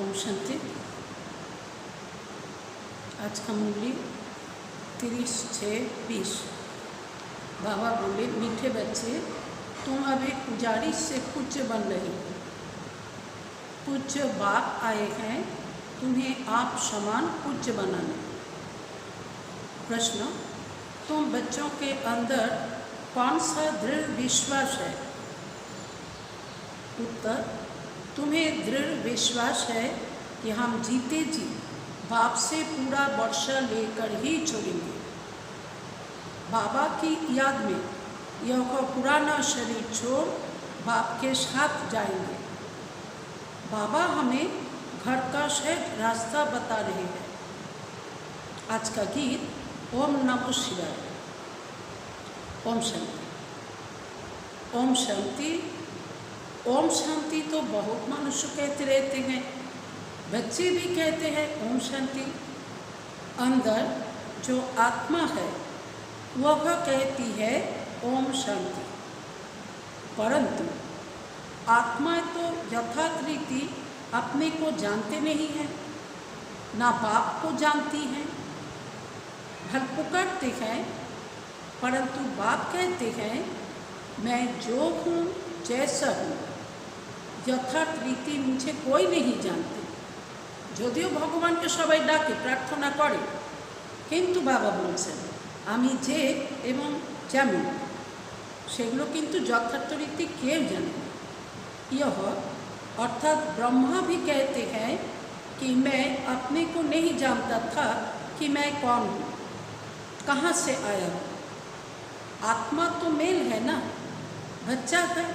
ओम शांति। आज का मूल्य 30/6/20। बाबा बोले, मीठे बच्चे, तुम अभी पुजारी से पूज्य बन रही हो। पूज्य बाप आए हैं तुम्हें आप समान पूज्य बनाने। प्रश्न, तुम बच्चों के अंदर कौन सा दृढ़ विश्वास है? उत्तर, तुम्हें दृढ़ विश्वास है कि हम जीते जी बाप से पूरा वर्षा लेकर ही छोड़ेंगे। बाबा की याद में यह पुराना शरीर छोड़ बाप के साथ जाएंगे। बाबा हमें घर का शायद रास्ता बता रहे हैं। आज का गीत ओम नमो शिवाय। ओम शांति। ओम शांति। ओम शांति तो बहुत मनुष्य कहते रहते हैं, बच्चे भी कहते हैं ओम शांति। अंदर जो आत्मा है वह कहती है ओम शांति, परंतु आत्मा तो यथार्थ रीति अपने को जानते नहीं है, ना बाप को जानती हैं। भल पुकारते हैं, परंतु बाप कहते हैं मैं जो हूँ जैसा हूँ, यथार्थ रीति मुझे कोई नहीं जानते। যদিও ভগবানকে সবাই ডাকে, প্রার্থনা করে, কিন্তু বাবা বলছেন আমি যে এবং যেমন সেগুলো কিন্তু যথার্थ रीति কেউ জানে না। यह अर्थात ब्रह्मा भी कहते हैं कि मैं अपने को नहीं जानता था कि मैं कौन हूँ, कहाँ से आया हूँ। आत्मा तो मेल है ना, बच्चा है,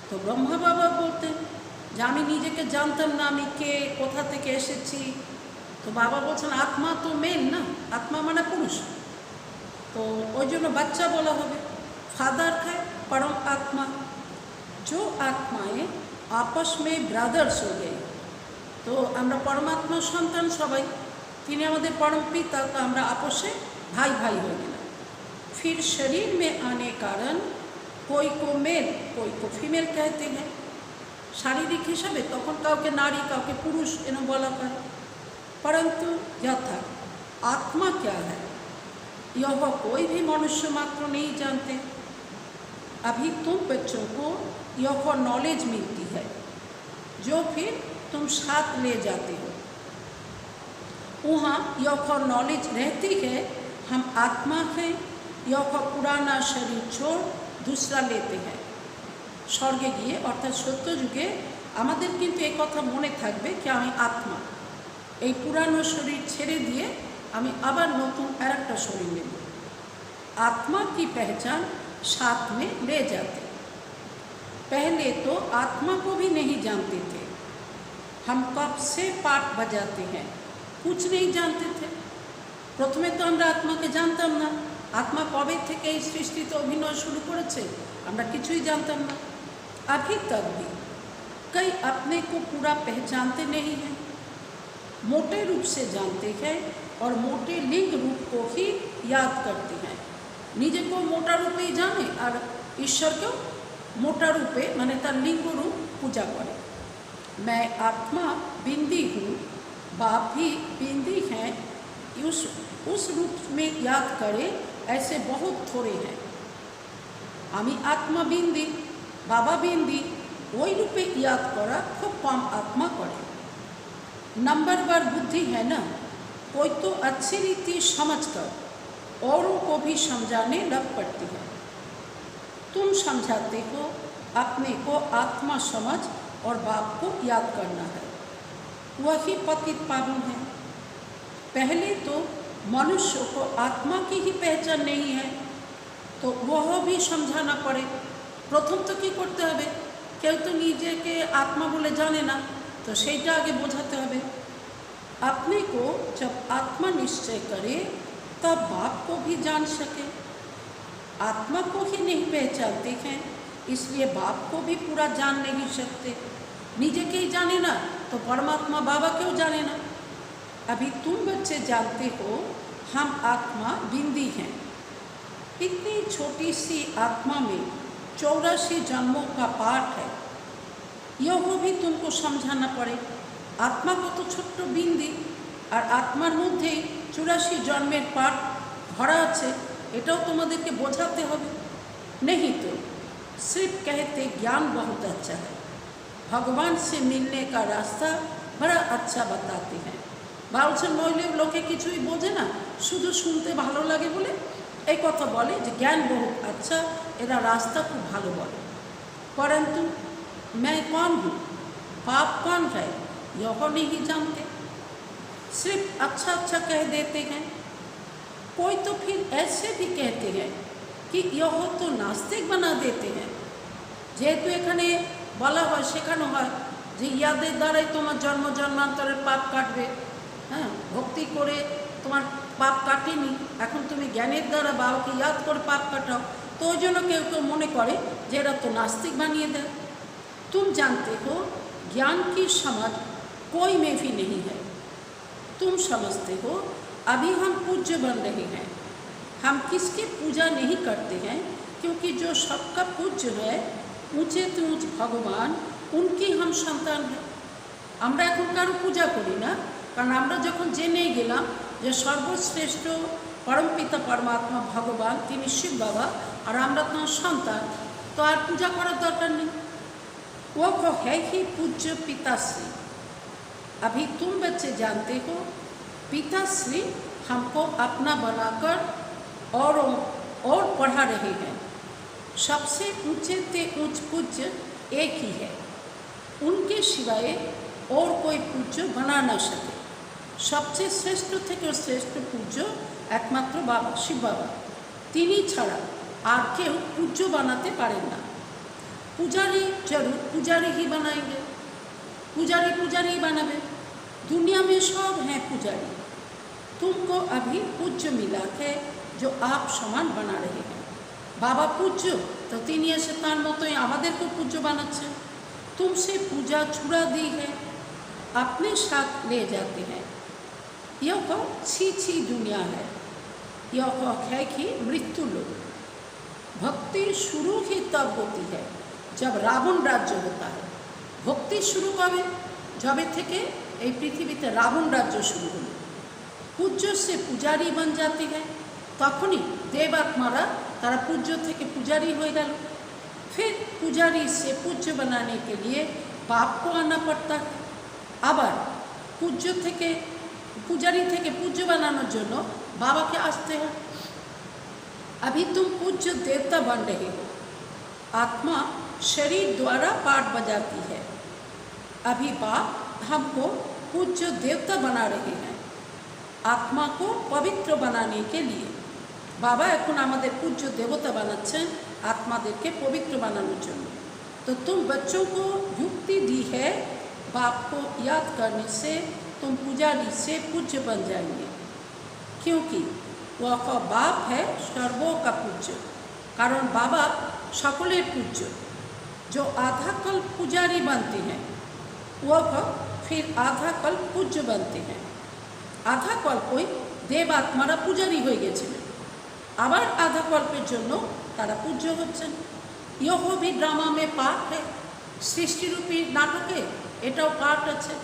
तो ब्रह्मा बाबा बोलते हैं যে আমি নিজেকে জানতাম না আমি কে, কোথা থেকে এসেছি। তো বাবা বলছেন আত্মা তো মেন না, আত্মা মানে পুরুষ, তো ওই জন্য বাচ্চা বলা হবে। फादर है परम आत्मा, जो आत्माएं आपस में ब्रादर्स हो गए। तो আমরা পরমাত্মার সন্তান সবাই, তিনি আমাদের পরম পিতা, তো আমরা আপসে ভাই ভাই হয়ে গেলাম। फिर शरीर में आने कारण कोई को मेल कोई को फीमेल कहते हैं। शारीरिक हिसाबे तखन काउके नारी काउके पुरुष एन बला হয়, परंतु यथा आत्मा क्या है यह कोई भी मनुष्य मात्र नहीं जानते। अभी तुम बच्चों को यह नॉलेज मिलती है जो फिर तुम साथ ले जाते हो। वहाँ यह नॉलेज रहती है हम आत्मा हैं, यह पुराना शरीर छोड़ दूसरा लेते हैं। स्वर्गे गিয়ে অর্থাৎ সত্য যুগে আমাদের কিন্তু এই কথা মনে থাকবে कि আমি আত্মা, এই পুরানো শরীর ছেড়ে দিয়ে আমি আবার নতুন আরেকটা শরীর নেব। आत्मा की पहचान साथ में ले जाते। पहले तो आत्मा को भी नहीं जानते थे, हम कब से पाठ बजाते हैं कुछ नहीं जानते थे। प्रथमे तो আমরা আত্মাকে জানতাম না, आत्मा कबे থেকে এই সৃষ্টিতে অভিনয় শুরু করেছে আমরা কিছুই জানতাম না। अभी तक भी कई अपने को पूरा पहचानते नहीं हैं, मोटे रूप से जानते हैं और मोटे लिंग रूप को ही याद करते हैं। निजे को मोटा रूपे जाने और ईश्वर को मोटा रूपे माने तार लिंग रूप पूजा करे। मैं आत्मा बिंदी हूँ, बाप भी बिंदी हैं, उस रूप में याद करे ऐसे बहुत थोड़े हैं। आमी आत्मा बिंदी बाबा बिंदी वही रूपे याद करा खूब कम आत्मा करे। नंबरवार बुद्धि है ना, कोई तो अच्छी रीति समझ कर औरों को भी समझाने लग पड़ती है। तुम समझाते हो अपने को आत्मा समझ और बाप को याद करना है, वही पतित पावन है। पहले तो मनुष्य को आत्मा की ही पहचान नहीं है तो वह भी समझाना पड़े। प्रथम तो कि करते हबे, केउ तो निजे के आत्मा बोले जाने ना, तो सेटा आगे बोझाते हबे। अपने को जब आत्मा निश्चय करे तब बाप को भी जान सके। आत्मा को ही नहीं पहचानते हैं इसलिए बाप को भी पूरा जान नहीं सकते। निजे के ही जाने ना तो परमात्मा बाबा क्यों जाने ना। अभी तुम बच्चे जानते हो हम आत्मा बिंदी हैं। इतनी छोटी सी आत्मा में 84 जन्मों का पाठ है, यह भी तुमको समझाना पड़े। आत्मा को तो छोट्ट बिंदी और आत्मार मध्य 84 जन्मेर पाठ भरा आछे, एटाओ तुम्हादेरके बोझाते होबे। नहीं तो सिर्फ कहते ज्ञान बहुत अच्छा है, भगवान से मिलने का रास्ता बड़ा अच्छा बताते हैं। বলছেন নইলে লোকে কিছুই বোঝে না, শুধু শুনতে ভালো লাগে বলে এই কথা বলে যে জ্ঞান बहुत अच्छा, এরা রাস্তা খুব ভালো বলে। परंतु मैं कौन हूँ, पाप कौन है, यह नहीं जानते, सिर्फ अच्छा अच्छा कह देते हैं। कोई तो फिर ऐसे भी कहते हैं कि यह तो नास्तिक बना देते हैं। जेहेतु एखाने बला है शेखानो है जे यादेर द्वाराई तुम्हार जन्म जन्मान्तरेर पाप काटबे। हाँ, भक्ति करे तुम्हार पाप काटेनी, एखन तुमी ज्ञानेर द्वारा बाबाके याद करे पाप काटाओ, तो ओई जोन्नो केउ केउ मने करे जे एरा तो नास्तिक बानिये देय। तुम जानते हो ज्ञान की समझ कोई में भी नहीं है। तुम समझते हो अभी हम पूज्य बन रहे हैं। हम किसकी पूजा नहीं करते हैं क्योंकि जो सबका पूज्य है ऊँचे तो ऊँच भगवान, उनकी हम संतान हैं। আমরা এখন কারো পূজা করি না, কারণ আমরা যখন জেনে গেলাম যে সর্বশ্রেষ্ঠ পরমপিতা পরমাত্মা ভগবান তিনি শিব বাবা আর আমরা তাঁর সন্তান, তো আর পূজা করার দরকার নেই। वो है ही पूज्य पिताश्री। अभी तुम बच्चे जानते हो पिताश्री हमको अपना बनाकर और पढ़ा रहे हैं। सबसे ऊंचे ते ऊंच पूज्य एक ही है, उनके सिवाय और कोई पूज्य बना न सके। सबसे श्रेष्ठ থেকে শ্রেষ্ঠ पूज्य একমাত্র বাবা শিব বাবা, তিনি ছাড়া আর কেউ पूज्य বানাতে পারেন না। पुजारी जरूर पुजारी ही बनाएंगे, पुजारी पुजारी बनावे। दुनिया में सब हैं पुजारी। तुमको अभी पूज्य मिला है जो आप समान बना रहे हैं। बाबा पूज्य तो তিনি এসে তার মতোই আমাদেরকে पूज्य বানাচ্ছেন। तुमसे पूजा छुड़ा दी है, अपने साथ ले जाते हैं। यह छी छी दुनिया है, यह है कि मृत्यु लोग। भक्ति शुरू ही तब होती है जब रावण राज्य होता है। भक्ति शुरू कब जब থেকে এই পৃথিবীতে রাবণ রাজ্য শুরু হলো। पूज्य से पुजारी बन जाती है, तखनी देवात्मारा तारा पूज्य থেকে पुजारी हो गल। फिर पुजारी से पूज्य बनाने के लिए बाप को आना पड़ता है। आबार पूज्य থেকে पुजारी থেকে पूज्य बनानोर जन्य बाबा के आसते हैं। अभी तुम पूज्य देवता बन रहे हो। आत्मा शरीर द्वारा पाठ बजाती है। अभी बाप हमको पूज्य देवता बना रहे हैं, आत्मा को पवित्र बनाने के लिए। बाबा এখন আমাদের पूज्य देवता বানাচ্ছেন आत्माদেরকে पवित्र बनानोर जन्य। तो तुम बच्चों को युक्ति दी है, बाप को याद करने से तुम पुजारी से पूज्य बन जाएंगे, क्योंकि वह बाप है सर्वों का पूज्य। कारण बाबा सकलेर पूज्य। जो आधा कल पुजारी बनते हैं वह फिर आधा कल पूज्य बनते हैं। आधा कल्पई देवात्मारा पुजारी हो गेছিলেন, आबार आधा कल्पेर जन्य तारा पूज्य होच्छेन। यह भी ड्रामा में पार्ट है, सृष्टिरूपी नाटके एटाओ पार्ट है।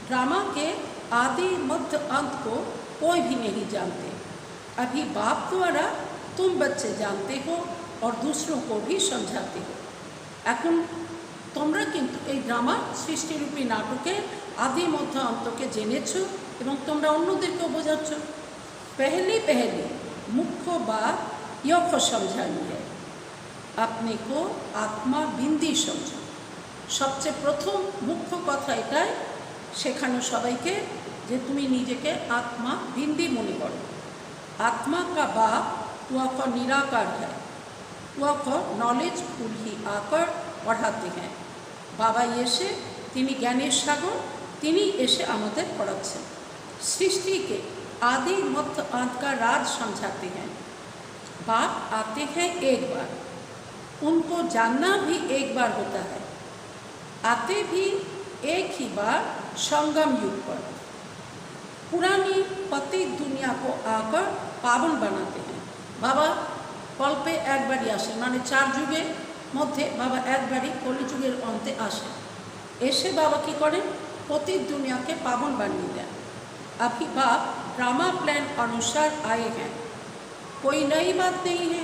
ड्रामा के आदि मध्य अंत को कोई भी नहीं जानते। अभी बाप द्वारा तुम बच्चे जानते हो और दूसरों को भी समझाते हो। এখন তোমরা কিন্তু এই ড্রামা সৃষ্টিরূপী নাটকের आदि मध्य अंत के জেনেছো এবং তোমরা অন্যদেরকেও বোঝাচ্ছ। पहली पहली मुख्य बात यह समझानी है, अपने को आत्मा बिंदी समझो। सबचेয়ে प्रथम मुख्य कथा एटाई शेखानो सबाइके जे तुमी निजेके आत्मा बिंदी मने करो। आत्मा का बाप वह निराकार है, वह नॉलेज फुल ही आकर पढ़ाते हैं। बाबा एसे तिनी ज्ञानेर सागर, तिनी एसे आमादेर पढ़ाচ্ছেন। सृष्टि के आदि मध्य अंत का राज समझाते हैं। बाप आते हैं एक बार, उनको जानना भी एक बार होता है। आते भी एक ही बार संगम युग पर। पुरानी पति दुनिया को आकर पावन बनाते हैं। बाबा कल्पे एक बारी आसें, माने 4 जुगे मध्य बाबा एक बारी कलिजुगेर अंते आसें। एसे बाबा की करें पति दुनिया के पावन बनिए दें। अभी बाप ड्रामा प्लान अनुसार आए हैं, कोई नई बात नहीं है।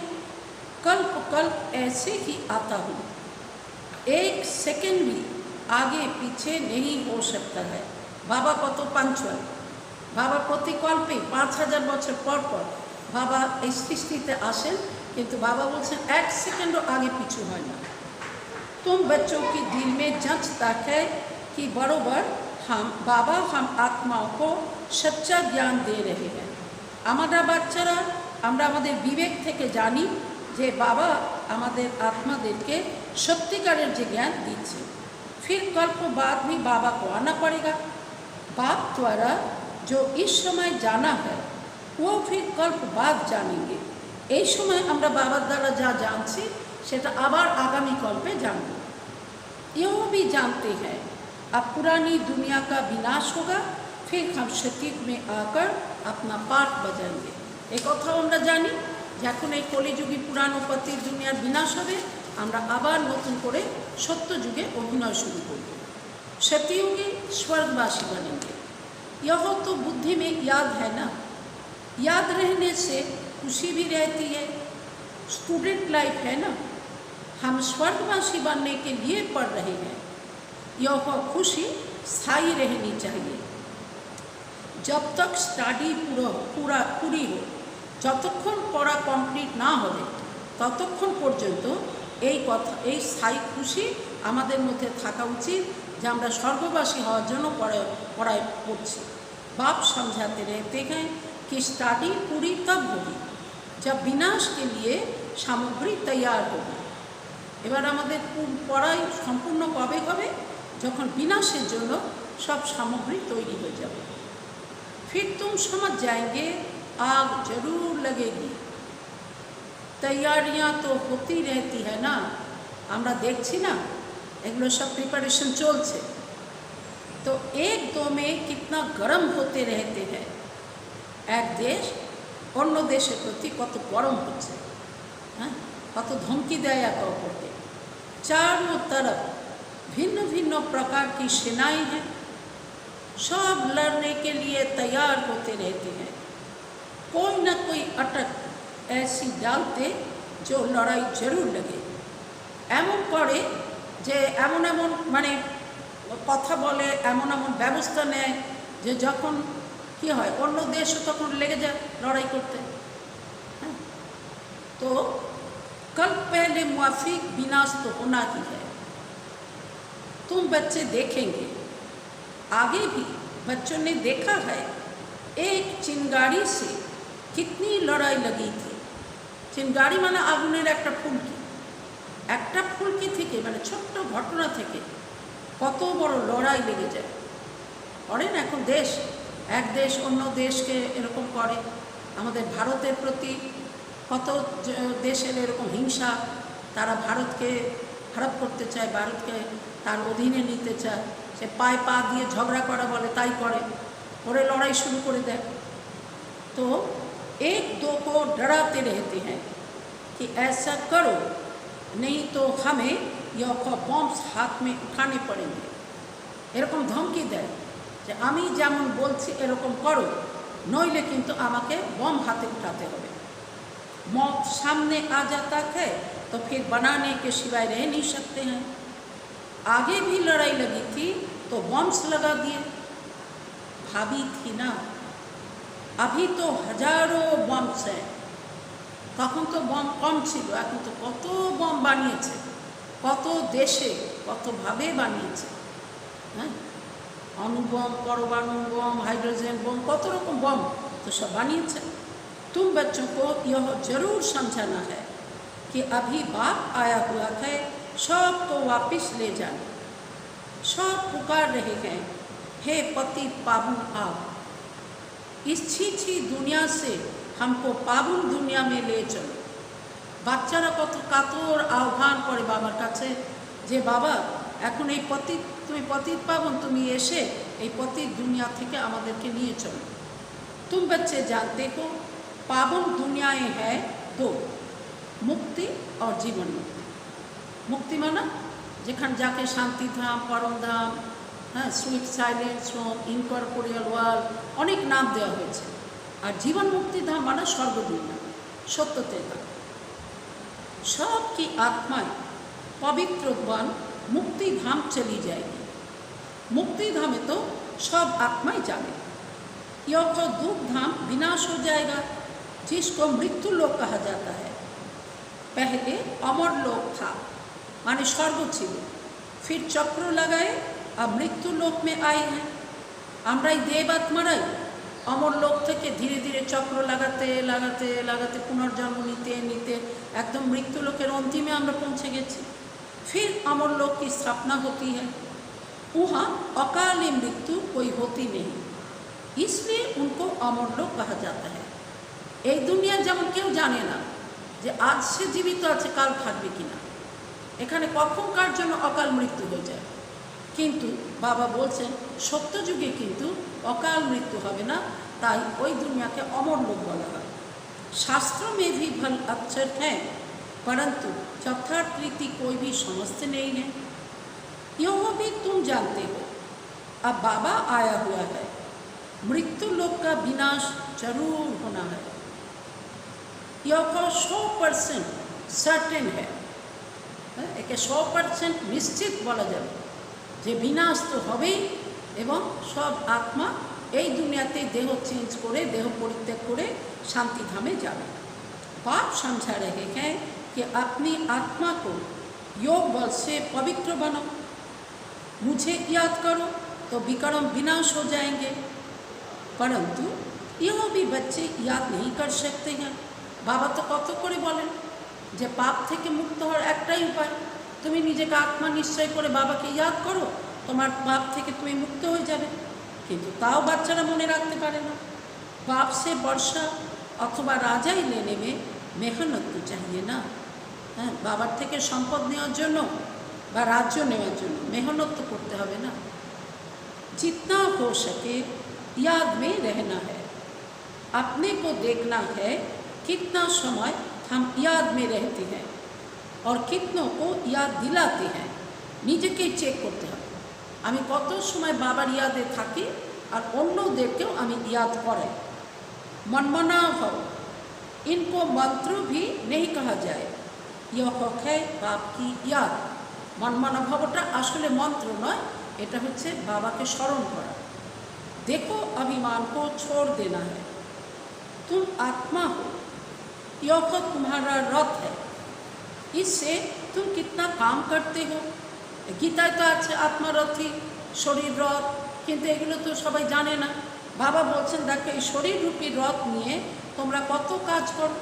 कल्प कल्प ऐसे ही आता हूँ, एक सेकंड भी आगे पीछे नहीं हो सकता है। बाबा कत पंचुअल। बाबा प्रति कल्पे 5000 बछर पर पर बाबा इस सृष्टिते आसेन, किन्तु बाबा बोलছেন एक सेकंडो आगे पीछे है ना। तुम बच्चों की दिल में जंचता है कि बरोबर बाबा हम आत्माओं को सच्चा ज्ञान दे रहे हैं। हमारा बाच्चारा আমরা আমাদের বিবেক থেকে জানি যে বাবা আমাদের আত্মাদেরকে সত্যিকারের যে জ্ঞান দিচ্ছে। फिर कल्प बाद भी बाबा को आना पड़ेगा। बाप द्वारा जो इस समय जाना है वो फिर कल्प बाद जानेंगे। এই সময় আমরা বাবার দ্বারা যা জানছি সেটা আবার আগামী কল্পে জানব। ये भी जानते हैं अब पुरानी दुनिया का विनाश होगा, फिर हम सतयुग में आकर अपना पाठ बजाएंगे। एक कथाओ আমরা জানি যে এখন এই কলিযুগী পুরানো পতির দুনিয়ার বিনাশ হবে, আমরা আবার নতুন করে সত্য যুগে অভিনয় শুরু করব। सतयुगी स्वर्गवासी बनेंगे। यह तो बुद्धि में याद है ना, याद रहने से खुशी भी रहती है। स्टूडेंट लाइफ है ना, हम स्वर्गवासी बनने के लिए पढ़ रहे हैं। यह खुशी स्थायी रहनी चाहिए। जब तक स्टाडी पूरी हो, যতক্ষণ পড়া কমপ্লিট না হবে ততক্ষণ পর্যন্ত এই কথা এই স্থায়ী খুশি আমাদের মধ্যে থাকা উচিত যে আমরা স্বর্গবাসী হওয়ার জন্য পড়ায় পড়ছি। बाप समझाते रहते हैं कि स्टडी पूरी तब होगी जब विनाश के लिए सामग्री तैयार होगी। এবার আমাদের পড়াই সম্পূর্ণ কবে হবে? যখন विनाशের জন্য सब सामग्री तैरी हो जाए, फिर तुम समझ जाएंगे आग जरूर लगेगी। तैयारियां तो होती रहती है ना, আমরা দেখছি না এগুলো सब प्रिपरेशन चलছে। तो एक दो में कितना गर्म होते रहते हैं, एक देश अन्य देशेर प्रति कत गरम होच्छे, कत धमकी देय एके अपरके। चारों तरफ भिन्न भिन्न प्रकार की सेनाएं हैं, सब लड़ने के लिए तैयार होते रहते हैं। कोई ना कोई अटक ऐसी डालते जो लड़ाई जरूर लगे, एमन करे जे एमन एमन माने कथा बोले, एमन एमन व्यवस्था नेय जे जखन कि हय अन्य देश तखन लेगे जाए लड़ाई करते। तो कल पहले मुआफिक विनाश तो होना ही है। तुम बच्चे देखेंगे, आगे भी बच्चों ने देखा है एक चिंगारी से कितनी लड़ाई लगी थी। चिंगारी माने आगुनेर एक फुलकी थेके माने छोट्ट घटना थेके कत बड़ लड़ाई लेगे जाए। करे ना एखन देश एक देश अन्य देश के एरकम करे, आमादेर भारतेर प्रति कत देशेर एरकम हिंसा, तारा भारत के खराब करते चाय, भारत के तार अधीने नीते चाय, से पाए पा दिए झगड़ा करा बोले ताई करे, करे लड़ाई शुरू कर दे। तो एक दो को डराते रहते हैं कि ऐसा करो नहीं तो हमें यह बम्स हाथ में उठाने पड़ेंगे। एरकम धमकी देय যে আমি যেমন বলছি এরকম করো, নইলে কিন্তু আমাকে बम हाथे उठाते হবে। मौत सामने आ जाता है तो फिर बनाने के सिवाय रह नहीं सकते हैं। आगे भी लड़ाई लगी थी तो बम्स लगा दिए। भाभी थी ना, अभी तो हजारों बम्स हैं, तखन तो बम कम छिलो, এখন তো কত बम বানিয়েছে, কত দেশে কত ভাবে বানিয়েছে। अणुबम, परमाणु बम, हाइड्रोजन बम, कत रकम बम तो सब बनिए। तुम बच्चों को यह जरूर समझाना है कि अभी बाप आया हुआ है, सब को वापस ले जाना। सब पुकार रहे हैं, हे पति पावन आओ, इस छी दुनिया से हमको पावन दुनिया में ले चलो। বাচ্চারা কত কাতর আহ্বান করে বাবার কাছে যে বাবা এখন এই পতিত, তুমি পতিত পাবন, তুমি এসে এই পতিত दुनिया থেকে আমাদেরকে নিয়ে চলো। तुम बच्चे जानते हो पावन दुनियाएं है दो, मुक्ति और जीवन मुक्ति। मुक्ति माना যেখানে যাকে শান্তি ধাম, পরম ধাম, সুইট সাইলেন্স হোম, ইনকর্পোরিয়াল ওয়ার্ল্ড, অনেক নাম দেওয়া হয়েছে। আর জীবন মুক্তি ধাম মানে স্বর্গ দুনিয়া, সত্যতে ধাম। सबकी आत्माएं पवित्र बन मुक्ति धाम चली जाएगी। मुक्ति धाम तो सब आत्माएं जाने। यह दुख धाम विनाश हो जाएगा, जिसको मृत्यु लोक कहा जाता है। पहले अमर लोक था माने स्वर्ग छिलो, फिर चक्र लगाए अब मृत्यु लोक में आए हैं। आमराई देव आत्माराई अमर लोक থেকে धीरे धीरे चक्र लगाते लगाते लगाते पुनर्जन्म नीते नीते एकदम मृत्यु लोकेर अंतिमे आमरा पहुँचे गेছি। फिर अमर लोक की स्थापना होती है। वहाँ अकाली मृत्यु कोई होती नहीं, इसलिए उनको अमर लोक कहा जाता है। এই দুনিয়া যেমন কেউ জানে না যে আজ সে জীবিত আছে কাল থাকবে কিনা, এখানে কখন কার জন্য অকাল মৃত্যু হয়ে যায়। কিন্তু বাবা বলছেন সত্য যুগে কিন্তু अकाल मृत्यु होबे ना, ताई ओई दुनिया के अमर लोक बला है। शास्त्रों में भी भल अक्षर हैं, परंतु यथार्थ रीति कोई भी समझते नहीं है। यह भी तुम जानते हो, अब बाबा आया हुआ है, मृत्यु लोक का विनाश जरूर होना है। यह 100% सर्टेन है, एक 100% निश्चित बोला जाए जे विनाश तो हबेई एवं सब आत्मा এই দুনিয়াতে देह चेंज करे देह परित्याग करे शांति धामे जाए। बाप समझा रहे हैं कि अपनी आत्मा को योग बल से पवित्र बनाओ, मुझे याद करो तो विक्रम विनाश हो जाएंगे। परंतु यह भी बच्चे याद नहीं कर सकते हैं। बाबा तो कत करे बोलें যে पाप থেকে मुक्त हওয়ার একটাই उपाय, তুমি নিজেকে आत्मा निश्चय करे बाबा के याद करो তোমার পাপ থেকে তুমি মুক্ত হয়ে যাবে। কিন্তু তাও বাচ্চারা মনে রাখতে পারে না। बाप से वर्षा अथवा राजाई लेने में मेहनत तो चाहिए ना। हाँ, बाबार থেকে সম্পদ নেওয়ার জন্য বা রাজ্য নেওয়ার জন্য मेहनत तो করতে হবে না। जितना हो सके याद में रहना है, अपने को देखना है कितना समय हम याद में रहते हैं और कितनों को याद दिलाते हैं। নিজেকে চেক করতে হবে আমি কত সময় বাবার ইয়াদে থাকি আর অন্যদেরকেও আমি ইয়াদ করাই। मनमना भव, इनको मंत्र भी नहीं कहा जाए, यह है बाप की याद। मनमना भवटा आसले मंत्र नय, एटा होच्छे बाबा के स्मरण करा। देखो अभिमान को छोड़ देना है, तुम आत्मा हो, यह तुम्हारा रथ है, इससे तुम कितना काम करते हो। गीताय तो आछे आत्मारथी शरीर रथ, किन्तु एगुलो तो सबाई जाने ना। बाबा बोलছেন देखो ये शरीर रूपी रथ निये তোমরা কত কাজ করো।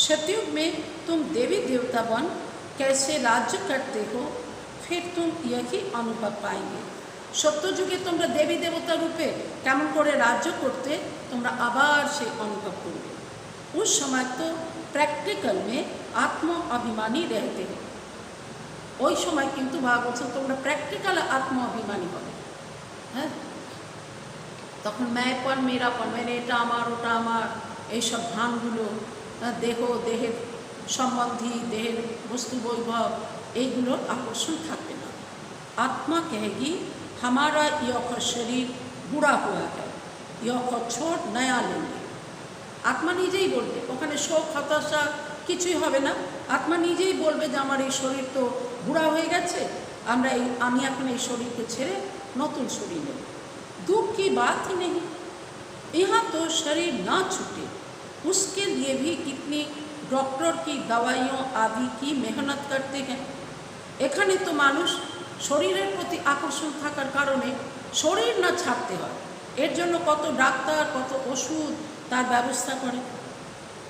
सतयुग में तुम देवी देवता बन कैसे राज्य करते हो, फिर तुम यही अनुभव पाएंगे। सत्य जुगे তোমরা देवी देवता रूपे केमन करे राज्य करते তোমরা आबार से अनुभव करबे। उस समय तो प्रैक्टिकल में आत्म अभिमानी रहते हो। ওই সময় কিন্তু বাবা বলছেন তোমরা প্র্যাকটিক্যাল আত্ম অভিমানী হবে। হ্যাঁ, তখন ম্যাপন মেরাপন মানে এটা আমার ওটা আমার এইসব ভানগুলো, দেহ দেহের সম্বন্ধী দেহের বস্তু বৈভব এইগুলোর আকর্ষণ থাকবে না। आत्मा कहेगी हमारा यह शरीर बुरा हुआ है, यह छोड़ नया लेंगे। आत्मा নিজেই বলবে, ওখানে শোক হতাশা কিছুই হবে না। आत्मा নিজেই বলবে যে আমার এই শরীর তো বুড়া হয়ে গেছে, আমি এখন এই শরীরকে ছেড়ে নতুন শরীর নেব। दुख की बात ही नहीं, यहाँ तो शरीर ना छूटे उसके लिए भी कितनी डॉक्टर की दवाइयों आदि की मेहनत करते हैं। एखाने तो मानुष शरीरेर प्रति आकर्षण थाकार कारणे शरीर ना छाड़ते हैं, एर जन्य कत डाक्तार कत ओषुध तार व्यवस्था करे।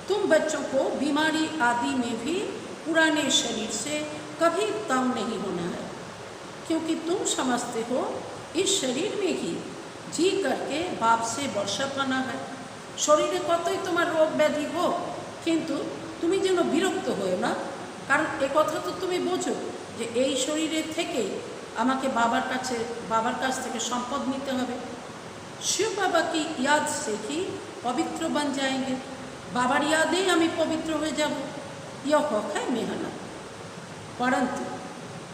तुम बच्चों को बीमारी आदि में भी पुराने शरीर से कभी तंग नहीं होना है, क्योंकि तुम समझते हो इस शरीर में ही जी करके बाप से वर्षा पाना है। शरीरे कतई तुम्हार रोग व्याधि हो किन्तु तुमी जेन बिरक्त हो ना, कारण ए कथा तो तुमी बोझो जे এই শরীরে থেকেই আমাকে বাবার কাছ থেকে সম্পদ নিতে হবে। शिव बाबा की याद से ही पवित्र बन जाएंगे, बाबार यादेই আমি पवित्र हो যাব। यह है मेहनत, परंतु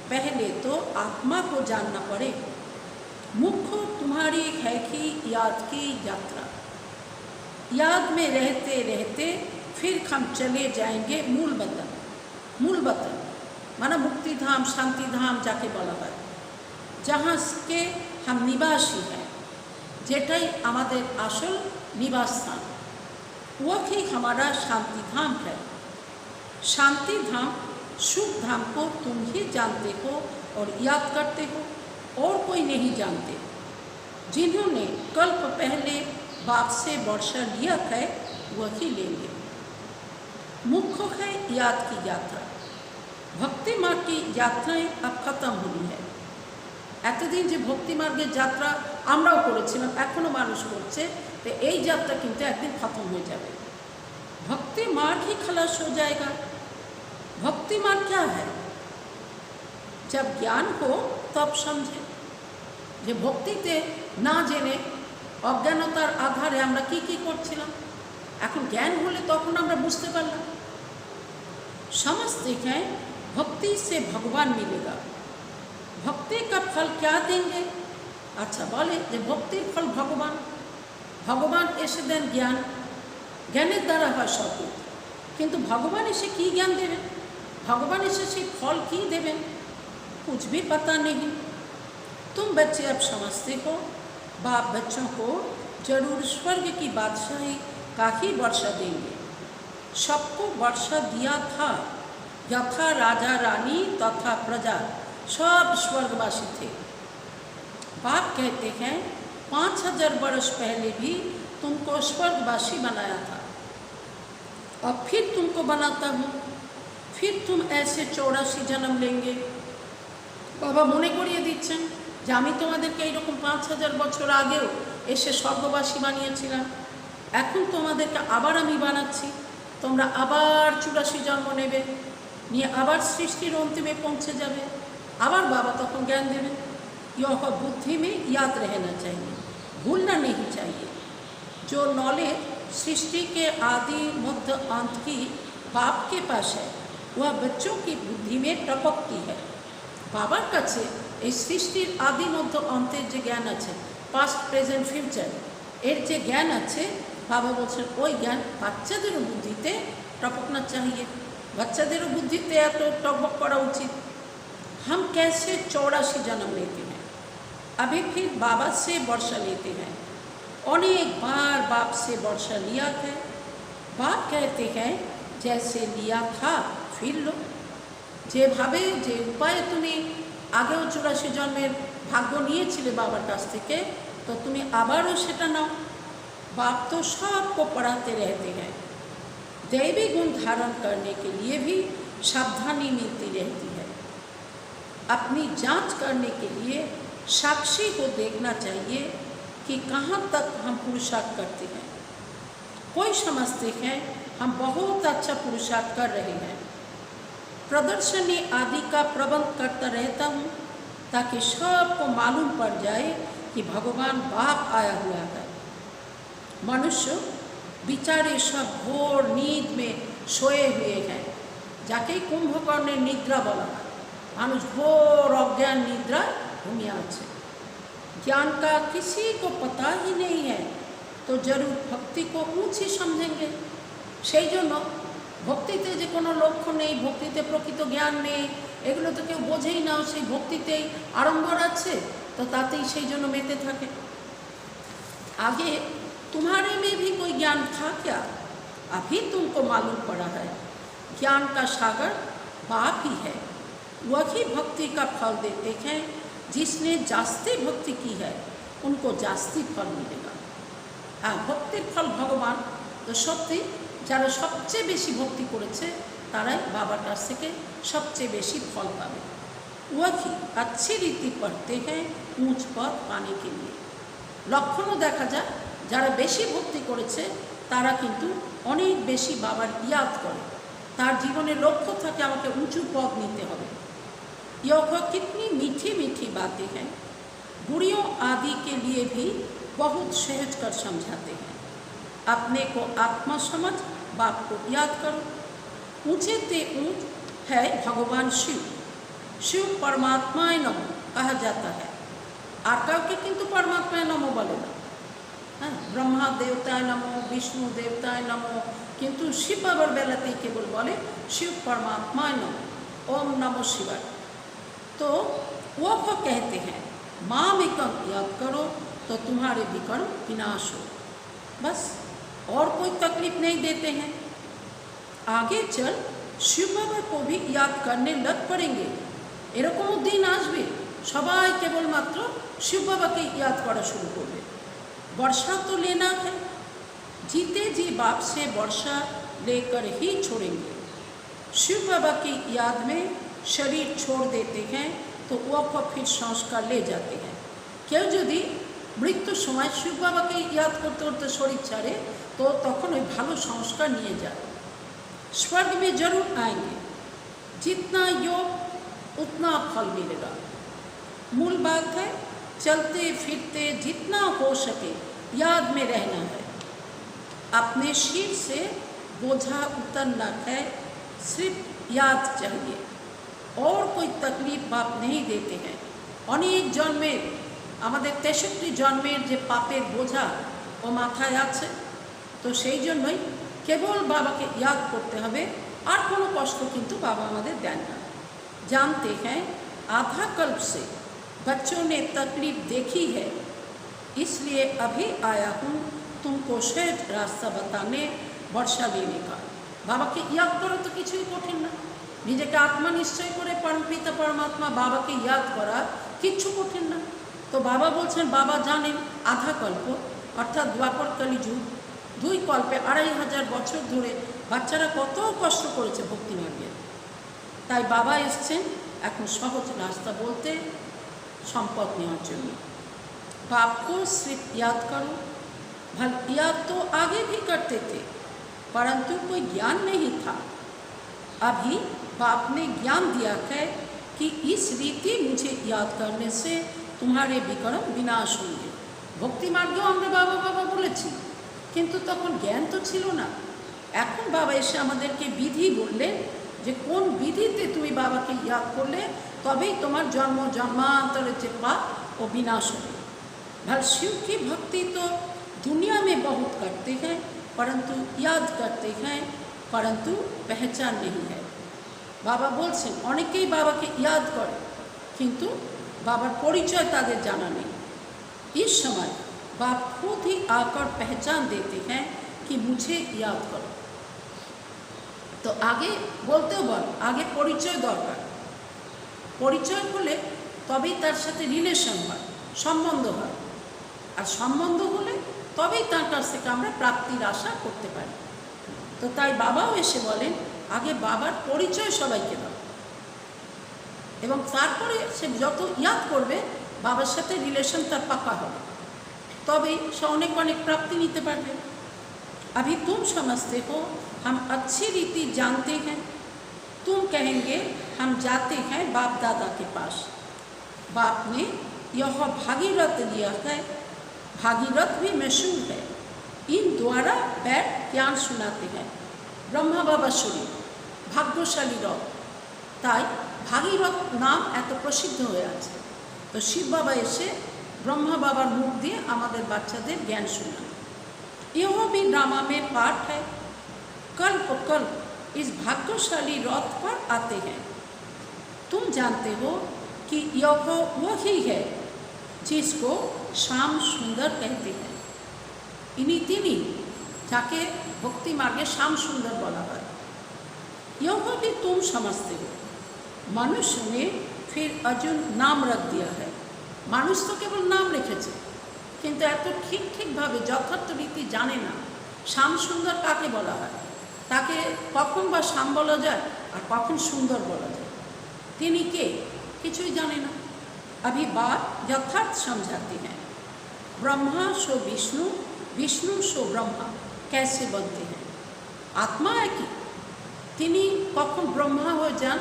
पहले तो आत्मा को जानना पड़े। मुख्य तुम्हारी है कि याद की यात्रा, याद में रहते रहते फिर हम चले जाएंगे मूल वतन। मूल वतन माना मुक्ति धाम शांति धाम जाके बोला है, जहाँ के हम निवासी हैं, जेटाई हमारे आसल निवास स्थान, वही हमारा शांति धाम है। शांति धाम सुख धाम को तुम ही जानते हो और याद करते हो, और कोई नहीं जानते। जिन्होंने कल्प पहले बाप से वर्षा लिया है वही लेंगे। मुख्य है याद की यात्रा। भक्ति मार्ग की यात्राएं अब खत्म हुई है। एतदिन जो भक्ति मार्गेर यात्रा आमराओ करेছিলাম, एखोनो मानुष करছে, तो এই यात्रा किन्तु एकदिन खत्म हो जाए। भक्ति मार्ग ही खलास हो जाएगा। भक्ति मार्ग क्या है? जब ज्ञान हो तब समझे যে ভক্তিতে না জেনে অজ্ঞানতার আধারে আমরা কি কি করছিলাম, এখন জ্ঞান হলে তখন আমরা বুঝতে পারলাম। समझते हैं भक्ति से भगवान मिलेगा। भक्ति का फल क्या देंगे? अच्छा बोले যে ভক্তির फल भगवान, भगवान एसे देन ज्ञान, ज्ञानेर द्वारा হয় सब কিছু, কিন্তু भगवान एसे কি জ্ঞান देवें, भगवान एसे সেই फल কি देवें, कुछ भी पता नहीं। तुम बच्चे अब समझते हो बाप बच्चों को जरूर स्वर्ग की बादशाही का ही वर्षा देंगे। सबको वर्षा दिया था, यथा राजा रानी तथा प्रजा सब स्वर्गवासी थे। बाप कहते हैं 5000 वर्ष पहले भी तुमको स्वर्गवासी बनाया था, अब फिर तुमको बनाता हूँ, फिर तुम ऐसे 84 जन्म लेंगे। बाबा मने करिए दिच्छेन যে আমি তোমাদেরকে এইরকম 5000 বছর আগেও এসে স্বর্গবাসী বানিয়েছিলাম, এখন তোমাদেরকে আবার আমি বানাচ্ছি, তোমরা আবার 84 জন্ম নেবে, নিয়ে আবার সৃষ্টির অন্তিমে পৌঁছে যাবে। আবার बाबा तখন ज्ञान देवें, यह बुद्धि में याद रहना चाहिए, भूलना नहीं चाहिए। जो नॉलेज सृष्टि के आदि मध्य अंत की बाप के पास है, वह बच्चों की बुद्धि में टपकती है। बाबार काछे এই সৃষ্টির আদি মধ্য অন্তের যে জ্ঞান আছে, পাস্ট প্রেজেন্ট ফিউচার, এর যে জ্ঞান আছে, বাবা বলছেন ওই জ্ঞান বাচ্চাদেরও বুদ্ধিতে টপকনা चाहिए, বাচ্চাদেরও বুদ্ধিতে এত টকবক করা উচিত। हम कैसे 84 जन्म लेते हैं, अभी फिर बाबा से वर्षा लेते हैं, अनेक बार बाप से वर्षा लिया है। बाप कहते हैं जैसे लिया था फिर लो, যেভাবে যে উপায়ে তুমি আগেও 84 জন্মের ভাগ্য নিয়েছিলে বাবার কাছ থেকে, তো তুমি আবারও সেটা নাও। बाप तो सबको पढ़ाते रहते हैं, दैवी गुण धारण करने के लिए भी सावधानी मिलती रहती है। अपनी जांच करने के लिए साक्षी को देखना चाहिए कि कहाँ तक हम पुरुषार्थ करते हैं। कोई समझते हैं हम बहुत अच्छा पुरुषार्थ कर रहे हैं, प्रदर्शनी आदि का प्रबंध करता रहता हूँ ताकि सबको मालूम पड़ जाए कि भगवान बाप आया हुआ है। मनुष्य विचारे सब घोर नींद में सोए हुए हैं, जाके कुंभकर्णेर निद्रा बला है। मानुष घोर अज्ञान निद्रा घूमिए आछे, ज्ञान का किसी को पता ही नहीं है, तो जरूर भक्ति को ऊँची समझेंगे। সেই জন্য ভক্তিতে যে কোনো লক্ষ্য নেই, ভক্তিতে প্রকৃত জ্ঞান নেই, এগুলো তো কেউ বোঝেই না, সেই ভক্তিতেই আড়ম্বর আছে, তো তাতেই সেই জন্য মেতে থাকে। आगे तुम्हारे में भी कोई ज्ञान था क्या, अभी तुमको मालूम पड़ा है। ज्ञान का सागर बाप ही है, वही भक्ति का फल देते हैं। जिसने जास्ती भक्ति की है उनको जास्ती फल मिलेगा। हाँ, भक्तिर फल भगवान तो सत्यि যারা সবচেয়ে বেশি ভক্তি করেছে তারাই বাবার কাছ থেকে সবচেয়ে বেশি ফল পাবে। वही अच्छी रीति पढ़ते हैं ऊंच पद पाने के लिए। লক্ষণও দেখা যায় যারা বেশি ভক্তি করেছে তারা কিন্তু অনেক বেশি বাবার ইয়াদ করে, তার জীবনের লক্ষ্য থাকে আমাকে উঁচু পদ নিতে হবে। यह कितनी मीठी मीठी बातें हैं, बुढ़ियों आदि के लिए भी बहुत सहज कर समझाते हैं। अपने को आत्मा समझ बाप को याद करो। ऊँचे ते ऊँच है भगवान शिव, शिव परमात्माय नमो कहा जाता है, আর কাউকে কিন্তু परमात्माय नमो বলে না। হ্যাঁ, ব্রহ্মা দেবতায় নমো, বিষ্ণু দেবতায় নমো, কিন্তু শিব বাবার বেলাতেই কেবল বলে शिव परमात्माय नमो, ओम नमो शिवाय। तो वो कहते हैं माम एकम याद करो तो तुम्हारे विकर्म विनाश हो, बस और कोई तकलीफ नहीं देते हैं। आगे चल शिव बाबा को भी याद करने लग पड़ेंगे, এরকম দিন আসবে সবাই কেবলমাত্র শিব বাবাকে याद করা শুরু করবে। वर्षा तो लेना है, जीते जी बाप से वर्षा लेकर ही छोड़ेंगे। शिव बाबा की याद में शरीर छोड़ देते हैं तो वह फिर संस्कार ले जाते हैं। কেউ যদি মৃত্যুর সময় শিব বাবাকে याद করতে করতে শরীর ছাড়ে तो তখন ওই ভালো সংস্কার নিয়ে যায়। स्वर्ग में जरूर आएंगे, जितना योग उतना फल मिलेगा। मूल बात है चलते फिरते जितना हो सके याद में रहना है। अपने सिर से बोझा उतरना है, सिर्फ याद चाहिए, और कोई तकलीफ बाप नहीं देते हैं। अनेक जन्मेर আমাদের 63 জন্মের যে পাপের বোঝা ও মাথায় আছে, তো সেই জন্যই কেবল বাবাকে याद করতে হবে, আর কোনো কষ্ট কিন্তু বাবা আমাদের দেন না। जानते हैं आधा कल्प से बच्चों ने तकलीफ देखी है, इसलिए अभी आया हूँ तुमको सहज रास्ता बताने, वर्षा लेने का। বাবাকে याद करो तो কিছুই কঠিন না, নিজেকে আত্মা নিশ্চয় করে পরমপিতা পরমাত্মা বাবাকে याद করা কিচ্ছু কঠিন না। তো বাবা বলছেন, বাবা জানেন আধা কল্প অর্থাৎ দ্বাপর কলিযুগ, 2 কল্পে 2500 বছর ধরে বাচ্চারা কত কষ্ট করেছে ভক্তি মার্গে। তাই বাবা এসছেন এখন সহজ রাস্তা বলতে, সম্পদ নেওয়ার জন্য। बाप को सिर्फ याद करो। भल याद तो आगे भी करते थे, परंतु कोई ज्ञान नहीं था। अभी बाप ने ज्ञान दिया है कि इस रीति मुझे याद करने से तुम्हारे विक्रम विनाश होंगे। भक्ति मार्गेও আমরা বাবা বাবা বলেছি, কিন্তু তখন জ্ঞান তো ছিল না। এখন বাবা এসে আমাদেরকে বিধি বললেন যে কোন বিধিতে তুমি বাবাকে याद করলে তবেই তোমার জন্ম জন্মান্তরের যে পাপ ও বিনাশ হবে। भल शिव की भक्ति तो दुनिया में बहुत करते हैं, परंतु याद करते हैं, परंतु पहचान नहीं है। बाबा बोलছেন অনেকেই বাবাকে याद করে, কিন্তু बाबार परिचय ताদের জানা নেই। इस समय बाप खुद ही आकर पहचान देते हैं कि मुझे याद करो। तो आगे बोलते বল आगे परिचय दरकार। परिचय হলে তবেই তার সাথে রিলেশন হয়, সম্বন্ধ হয়, আর সম্বন্ধ হলে তবেই তার কাছ থেকে আমরা প্রাপ্তির আশা করতে পারি। তো তাই বাবাও এসে বলেন আগে বাবার পরিচয় সবাইকে দাও, এবং তারপরে সে যত ইয়াদ করবে বাবার সাথে রিলেশন তার পাকা হবে, তবেই সে অনেক অনেক প্রাপ্তি নিতে পারবে। अभी तुम समझते हो हम अच्छी रीति जानते हैं, तुम कहेंगे हम जाते हैं बाप दादा के पास। बाप ने यह भागीरथ लिया है, भागीरथ भी मशहूर है, इन द्वारा बैठ ज्ञान सुनाते हैं। ब्रह्मा बाबा शरीर भाग्यशाली रथ, তাই ভাগীরথ নাম এত প্রসিদ্ধ হয়ে আছে। তো শিব বাবা এসে ব্রহ্মা বাবার মুখ দিয়ে আমাদের বাচ্চাদের জ্ঞান শোনান। यह भी ड्रामा में पाठ है, कल कल इस भाग्यशाली रथ पर आते हैं। तुम जानते हो कि यह वही है जिसको श्याम सुंदर कहते हैं। इन्हीं तिनी जाके भक्ति मार्गे श्याम सुंदर बोला है। यह भी तुम समझते हो। मनुष्य ने फिर अर्जुन नाम रख दिया है। মানুষ তো কেবল নাম রেখেছে, কিন্তু এত ঠিকভাবে যথার্থ রীতি জানে না শ্যাম সুন্দর কাকে বলা হয়, তাকে কখন বা শ্যাম বলা যায় আর কখন সুন্দর বলা যায়, তিনি কে কিছুই জানে না। अभी बात यथार्थ समझाते हैं। ब्रह्मा सो विष्णु, विष्णु सो ब्रह्मा कैसे बनते हैं। आत्मा একই, তিনি কখন ব্রহ্মা হয়ে যান,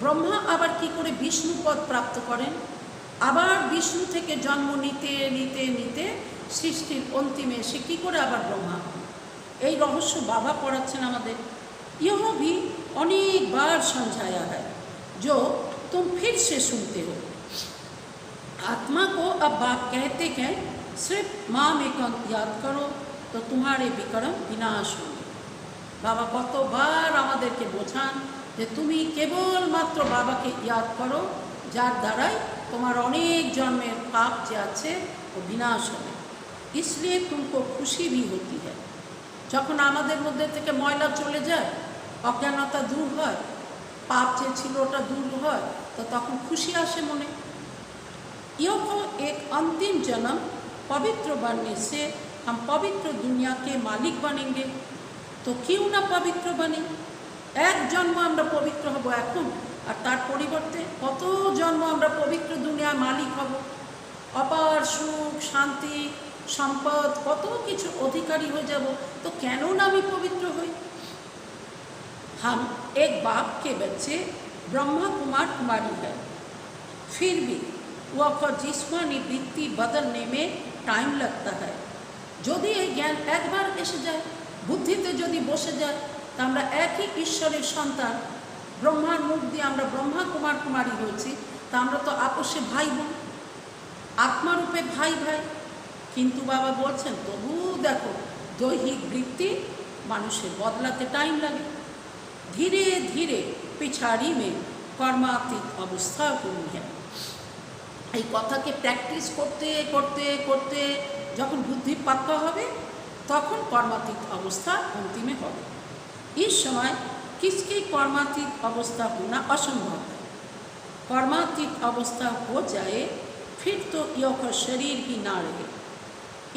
ব্রহ্মা আবার কি করে বিষ্ণু পদ প্রাপ্ত করেন, আবার বিষ্ণু থেকে জন্ম নিতে নিতে নিতে সৃষ্টির অন্তিমে সে কী করে আবার ব্রহ্মা। এই রহস্য বাবা পড়াচ্ছেন আমাদের। यह भी अनेक बार समझाया है जो तुम फिर से सुनते हो। आत्मा को अब बाप कहते हैं सिर्फ माँ में याद करो तो तुम्हारे विक्रम विनाश होंगे। बाबा কতবার আমাদেরকে বোঝান যে তুমি কেবলমাত্র বাবাকে ইয়াদ করো, যার দ্বারাই তোমার অনেক জন্মের পাপ যে আছে ও বিনাশ হবে। इसलिए तुमको खुशी भी होती है। যখন আমাদের মধ্যে থেকে ময়লা চলে যায়, অজ্ঞানতা দূর হয়, পাপ যে ছিল ওটা দূর হয়, তো তখন খুশি আসে মনে। यह एक अंतिम जन्म पवित्र बनने से हम पवित्र दुनिया के मालिक बनेंगे। तो क्यों ना पवित्र बने। एक जन्म আমরা পবিত্র হব এখন, আর তার পরিবর্তে কত জন্ম আমরা পবিত্র দুনিয়ার মালিক হব, অপার সুখ শান্তি সম্পদ কত কিছু অধিকারী হয়ে যাব। তো কেন না আমি পবিত্র হই। हम एक बाप के बच्चे ब्रह्मा कुमार कुमारी है, फिर भी वह जिस्मानी वृत्ति बदलने में टाइम लगता है। যদি এই জ্ঞান একবার এসে যায়, বুদ্ধিতে যদি বসে যায়, তা আমরা একই ঈশ্বরের সন্তান, ব্রহ্মার মুখ দিয়ে আমরা ব্রহ্মা কুমার কুমারী হয়েছি, তা আমরা তো আপোষে ভাই বোন, আত্মারূপে ভাই ভাই। কিন্তু বাবা বলছেন তবু দেখো দৈহিক বৃত্তি মানুষের বদলাতে টাইম লাগে। ধীরে ধীরে পিছাড়ি মে কর্মাতীত অবস্থা হুই হ্যাঁ। এই কথাকে প্র্যাকটিস করতে করতে করতে যখন বুদ্ধি পাক্কা হবে, তখন কর্মাতীত অবস্থা অন্তিমে হবে। इस समय किसकी कर्मातीत अवस्था होना असंभव है। कर्मातीत अवस्था हो जाए फिर तो यह शरीर ही ना रहे,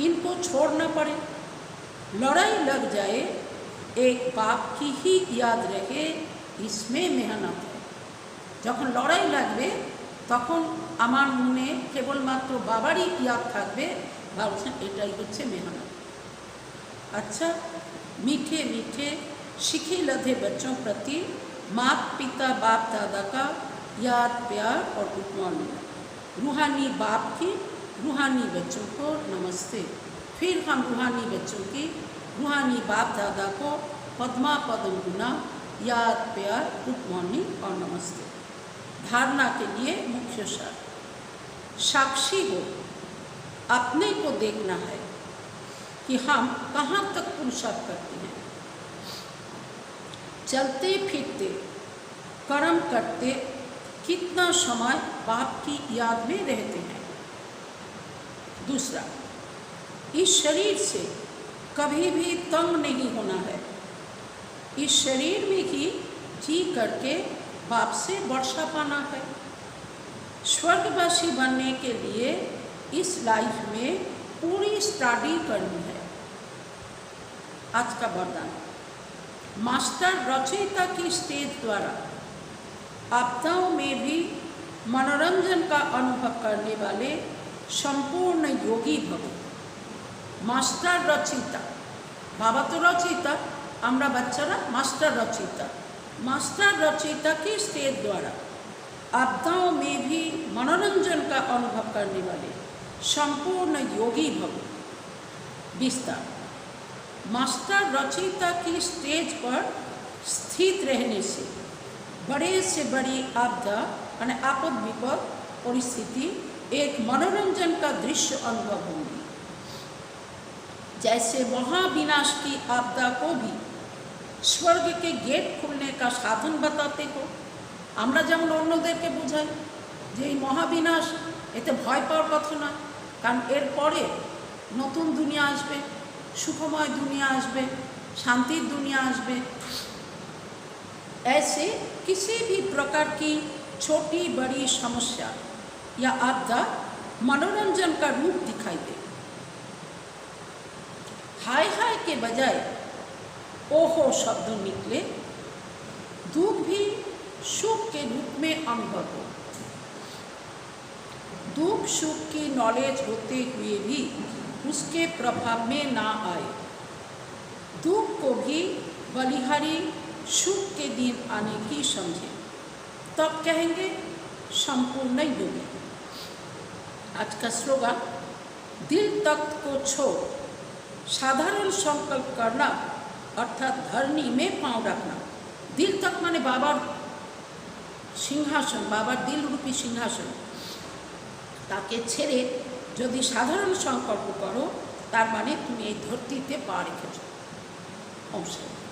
इनको छोड़ना पड़े, लड़ाई लग जाए, एक बाप की ही याद रहे, इसमें मेहनत है। যখন লড়াই লাগবে তখন আমার মনে কেবলমাত্র বাবারই ইয়াদ থাকবে, ভাবছেন এটাই হচ্ছে মেহনত। अच्छा, मीठे मीठे शिखे लधे बच्चों प्रति माता पिता बाप दादा का याद प्यार और गुड मॉर्निंग। रूहानी बाप की रूहानी बच्चों को नमस्ते। फिर हम रूहानी बच्चों की रूहानी बाप दादा को पद्मा पदम गुना याद प्यार गुड मॉर्निंग और नमस्ते। धारणा के लिए मुख्य सार, साक्षी हो, अपने को देखना है कि हम कहाँ तक पुरुषार्थ करते हैं। चलते फिरते कर्म करते कितना समय बाप की याद में रहते हैं। दूसरा, इस शरीर से कभी भी तंग नहीं होना है। इस शरीर में ही जी करके बाप से वर्षा पाना है। स्वर्गवासी बनने के लिए इस लाइफ में पूरी स्टडी करनी है। आज का वरदान, मास्टर रचयिता की स्टेज द्वारा आपदाओं में भी मनोरंजन का अनुभव करने वाले संपूर्ण योगी भव। मास्टर रचयिता, बाबा तो रचयिता, आमरा बच्चारा मास्टर रचयिता। मास्टर रचयिता की स्टेज द्वारा आपदाओं में भी मनोरंजन का अनुभव करने वाले संपूर्ण योगी भव। विस्तार, मास्टर रचयिता की स्टेज पर स्थित रहने से बड़े से बड़ी आपदा और आपद विपद परिस्थिति एक मनोरंजन का दृश्य अनुभव होंगी। जैसे महाविनाश की आपदा को भी स्वर्ग के गेट खुलने का साधन बताते हो, আমরা যেমন অন্যদেরকে বোঝাই যে এই মহাবিনাশ, এতে ভয় পাওয়ার কথা না, কারণ এরপরে নতুন দুনিয়া আসবে, সুখময় দুনিয়া আসবে, शांतिर दुनिया आसबे। ऐसे किसी भी प्रकार की छोटी बड़ी समस्या या आपदा मनोरंजन का रूप दिखाई दे। हाय हाय के बजाय ओहो शब्द निकले, दुख भी सुख के रूप में अनुभव हो। दुख सुख की नॉलेज होते हुए भी उसके प्रभाव में ना आए। दुख को भी बलिहारी सुख के दिन आने की समझे, तब कहेंगे संपूर्ण योगी। आज का स्लोगन, दिल तख्त को छोड़ साधारण संकल्प करना अर्थात धरनी में पांव रखना। दिल तक माने बाबार सिंहासन, बाबार दिल रूपी सिंहासन, ताके छेड़े यदि साधारण संकल्प करो तार माने तुम धरतीते पा रेखेছো। नमस्कार।